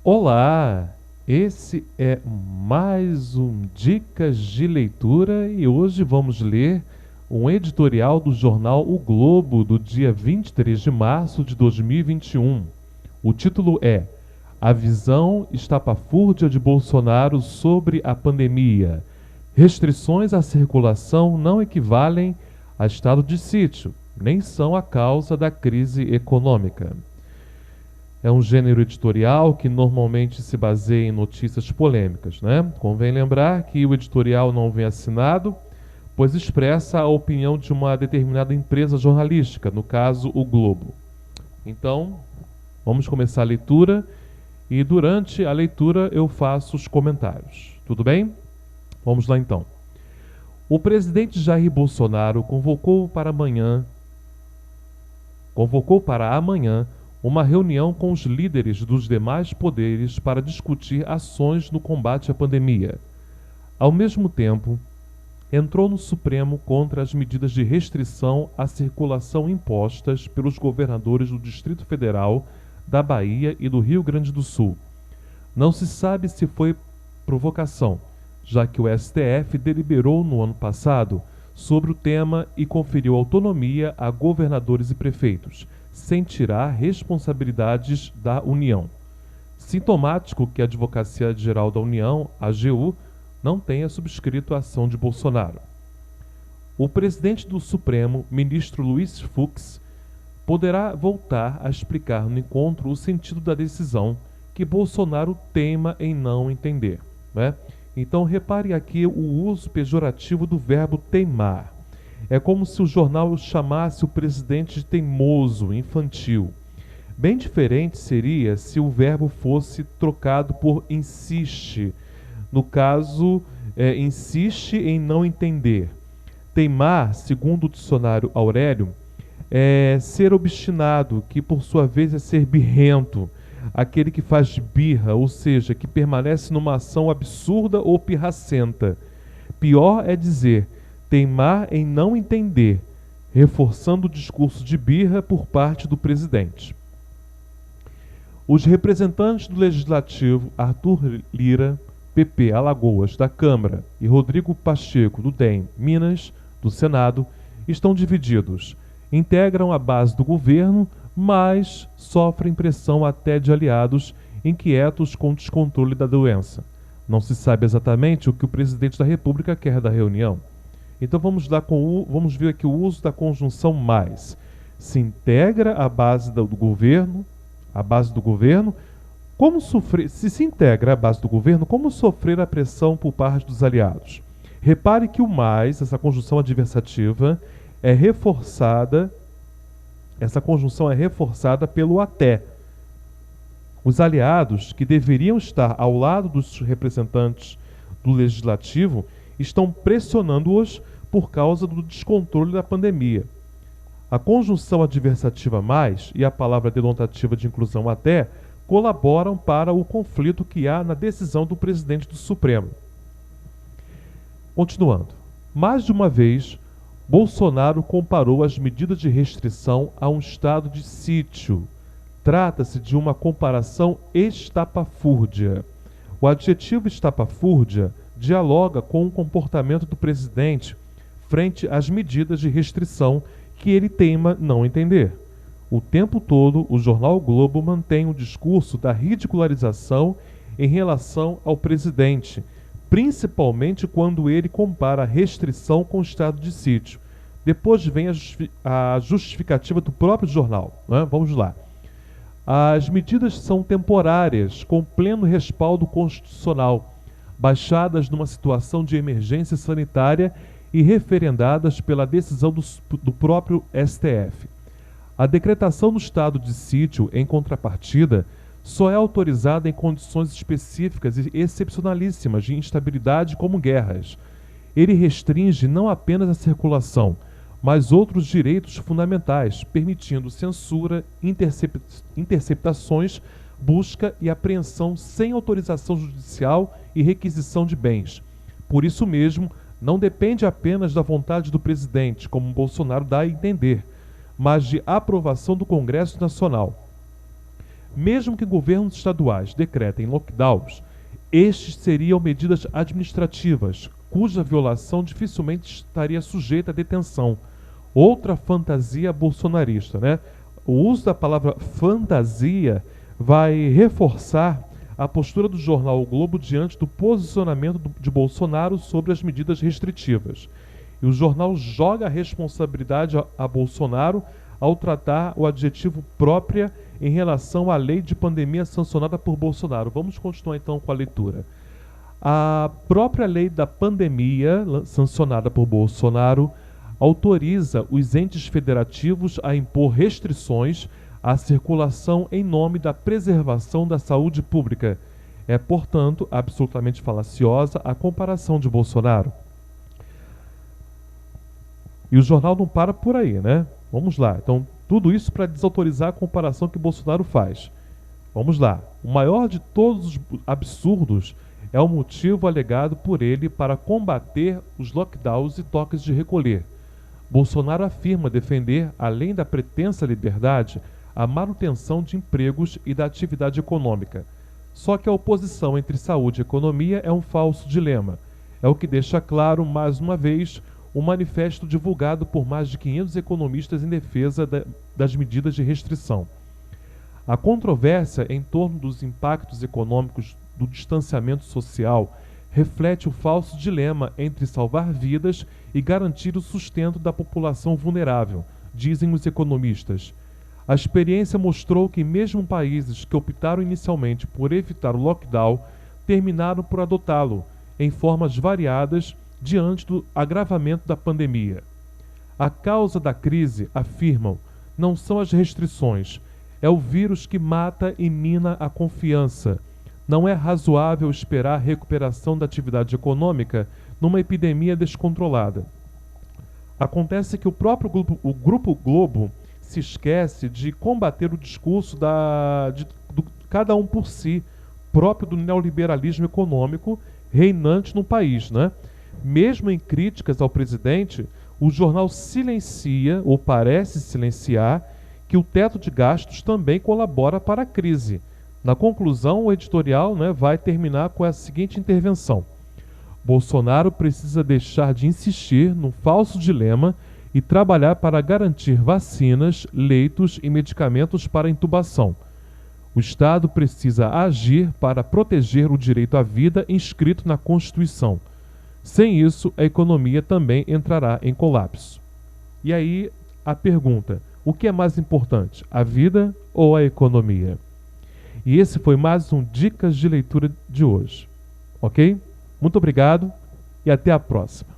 Olá, esse é mais um Dicas de Leitura e hoje vamos ler um editorial do jornal O Globo do dia 23 de março de 2021. O título é A Visão Estapafúrdia de Bolsonaro sobre a Pandemia. Restrições à circulação não equivalem a estado de sítio, nem são a causa da crise econômica. É um gênero editorial que normalmente se baseia em notícias polêmicas, né? Convém lembrar que o editorial não vem assinado, pois expressa a opinião de uma determinada empresa jornalística, no caso, o Globo. Então, vamos começar a leitura e durante a leitura eu faço os comentários. Tudo bem? Vamos lá então. O presidente Jair Bolsonaro convocou para amanhã uma reunião com os líderes dos demais poderes para discutir ações no combate à pandemia. Ao mesmo tempo, entrou no Supremo contra as medidas de restrição à circulação impostas pelos governadores do Distrito Federal, da Bahia e do Rio Grande do Sul. Não se sabe se foi provocação, já que o STF deliberou no ano passado sobre o tema e conferiu autonomia a governadores e prefeitos, sem tirar responsabilidades da União. Sintomático que a Advocacia Geral da União, AGU, não tenha subscrito a ação de Bolsonaro. O presidente do Supremo, ministro Luiz Fux, poderá voltar a explicar no encontro o sentido da decisão que Bolsonaro teima em não entender, né? Então repare aqui o uso pejorativo do verbo teimar. É como se o jornal chamasse o presidente de teimoso, infantil. Bem diferente seria se o verbo fosse trocado por insiste. No caso, insiste em não entender. Teimar, segundo o dicionário Aurélio, é ser obstinado, que por sua vez é ser birrento, aquele que faz birra, ou seja, que permanece numa ação absurda ou pirracenta. Pior é dizer teimar em não entender, reforçando o discurso de birra por parte do presidente. Os representantes do Legislativo, Arthur Lira, PP, Alagoas, da Câmara, e Rodrigo Pacheco, do DEM, Minas, do Senado, estão divididos. Integram a base do governo, mas sofrem pressão até de aliados inquietos com o descontrole da doença. Não se sabe exatamente o que o presidente da República quer da reunião. Então vamos ver aqui o uso da conjunção mais. Se integra a base do governo, como sofrer, se se integra a base do governo, como sofrer a pressão por parte dos aliados? Repare que o mais, essa conjunção adversativa, essa conjunção é reforçada pelo até. Os aliados, que deveriam estar ao lado dos representantes do legislativo, estão pressionando-os por causa do descontrole da pandemia. A conjunção adversativa mais e a palavra denotativa de inclusão até colaboram para o conflito que há na decisão do presidente do Supremo. Continuando. Mais de uma vez, Bolsonaro comparou as medidas de restrição a um estado de sítio. Trata-se de uma comparação estapafúrdia. O adjetivo estapafúrdia dialoga com o comportamento do presidente frente às medidas de restrição que ele teima não entender. O tempo todo, o jornal o Globo mantém o discurso da ridicularização em relação ao presidente, principalmente quando ele compara a restrição com o estado de sítio. Depois vem a justificativa do próprio jornal, né? Vamos lá. As medidas são temporárias, com pleno respaldo constitucional, baixadas numa situação de emergência sanitária e referendadas pela decisão do próprio STF. A decretação do estado de sítio, em contrapartida, só é autorizada em condições específicas e excepcionalíssimas de instabilidade como guerras. Ele restringe não apenas a circulação, mas outros direitos fundamentais, permitindo censura, interceptações, busca e apreensão sem autorização judicial e requisição de bens. Por isso mesmo, não depende apenas da vontade do presidente, como Bolsonaro dá a entender, mas de aprovação do Congresso Nacional. Mesmo que governos estaduais decretem lockdowns, estes seriam medidas administrativas, cuja violação dificilmente estaria sujeita à detenção. Outra fantasia bolsonarista, né? O uso da palavra fantasia vai reforçar a postura do jornal O Globo diante do posicionamento de Bolsonaro sobre as medidas restritivas. E o jornal joga a responsabilidade a Bolsonaro ao tratar o adjetivo própria em relação à lei de pandemia sancionada por Bolsonaro. Vamos continuar então com a leitura. A própria lei da pandemia, sancionada por Bolsonaro, autoriza os entes federativos a impor restrições à circulação em nome da preservação da saúde pública. É, portanto, absolutamente falaciosa a comparação de Bolsonaro. E o jornal não para por aí, né? Vamos lá. Então, tudo isso para desautorizar a comparação que Bolsonaro faz. Vamos lá. O maior de todos os absurdos é o motivo alegado por ele para combater os lockdowns e toques de recolher. Bolsonaro afirma defender, além da pretensa liberdade, a manutenção de empregos e da atividade econômica. Só que a oposição entre saúde e economia é um falso dilema. É o que deixa claro, mais uma vez, um manifesto divulgado por mais de 500 economistas em defesa das medidas de restrição. A controvérsia em torno dos impactos econômicos do distanciamento social reflete o falso dilema entre salvar vidas e garantir o sustento da população vulnerável, dizem os economistas. A experiência mostrou que mesmo países que optaram inicialmente por evitar o lockdown terminaram por adotá-lo, em formas variadas, diante do agravamento da pandemia. A causa da crise, afirmam, não são as restrições, é o vírus que mata e mina a confiança. Não é razoável esperar a recuperação da atividade econômica numa epidemia descontrolada. Acontece que o próprio Grupo Globo se esquece de combater o discurso do cada um por si, próprio do neoliberalismo econômico reinante no país, né? Mesmo em críticas ao presidente, o jornal silencia, ou parece silenciar, que o teto de gastos também colabora para a crise. Na conclusão, o editorial, vai terminar com a seguinte intervenção. Bolsonaro precisa deixar de insistir no falso dilema e trabalhar para garantir vacinas, leitos e medicamentos para intubação. O Estado precisa agir para proteger o direito à vida inscrito na Constituição. Sem isso, a economia também entrará em colapso. E aí, a pergunta, o que é mais importante, a vida ou a economia? E esse foi mais um Dicas de Leitura de hoje. Ok? Muito obrigado e até a próxima.